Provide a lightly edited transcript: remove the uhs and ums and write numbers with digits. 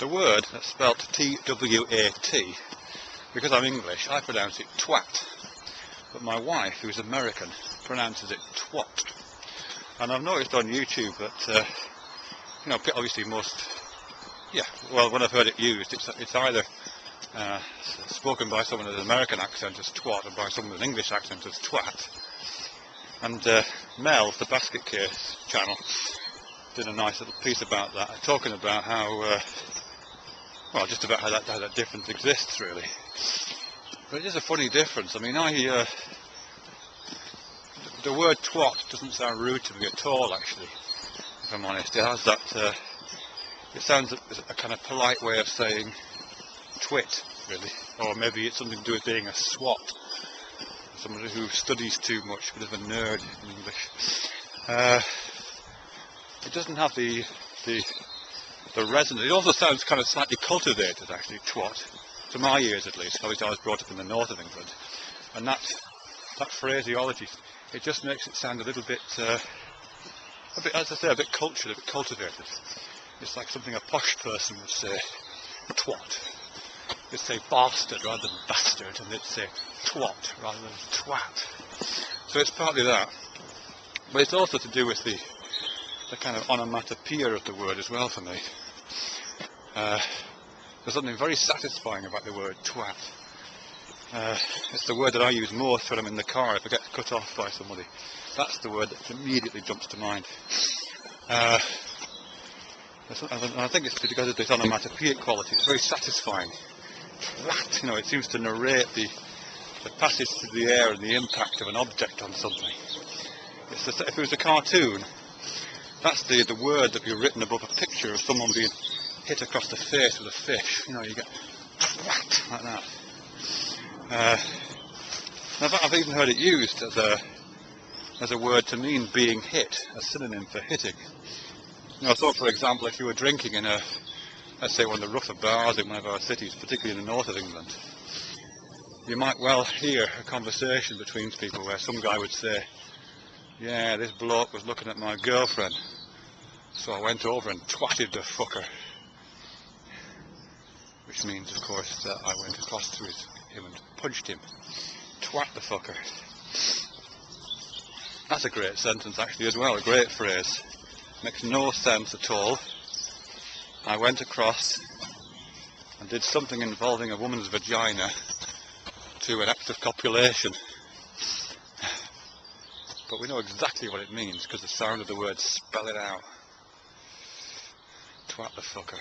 The word that's spelt T-W-A-T, because I'm English, I pronounce it twat. But my wife, who's American, pronounces it twat. And I've noticed on YouTube that, you know, obviously well, when I've heard it used, it's either spoken by someone with an American accent as twat, or by someone with an English accent as twat. And Mel, the Basket Case channel, did a nice little piece about that, talking about how, well, just about how that difference exists, really. But it is a funny difference. I mean, the word twat doesn't sound rude to me at all, actually, if I'm honest. It has that, it sounds a kind of polite way of saying twit, really. Or maybe it's something to do with being a swat. Somebody who studies too much, a bit of a nerd in English. It doesn't have the resonance. It also sounds kind of slightly cultivated, actually, twat, to my ears at least. Obviously I was brought up in the north of England, and that phraseology, it just makes it sound a little bit, as I say, a bit cultured, a bit cultivated. It's like something a posh person would say, twat. They'd say bastard rather than bastard, and they'd say twat rather than twat. So it's partly that, but it's also to do with the kind of onomatopoeia of the word as well for me. There's something very satisfying about the word twat. It's the word that I use most when I'm in the car if I get cut off by somebody. That's the word that immediately jumps to mind. And I think it's because of this onomatopoeic quality. It's very satisfying. Twat, you know, it seems to narrate the passage through the air and the impact of an object on something. If it was a cartoon, that's the word that would be written above a picture of someone being hit across the face with a fish. You know, you get twat like that. I've even heard it used as a word to mean being hit, a synonym for hitting. You know, so for example, if you were drinking in let's say one of the rougher bars in one of our cities, particularly in the north of England, you might well hear a conversation between people where some guy would say, yeah, this bloke was looking at my girlfriend, so I went over and twatted the fucker. Which means, of course, that I went across to him and punched him. Twat the fucker. That's a great sentence actually as well, a great phrase. Makes no sense at all. I went across and did something involving a woman's vagina to an act of copulation. But we know exactly what it means because the sound of the words spell it out. Twat the fucker.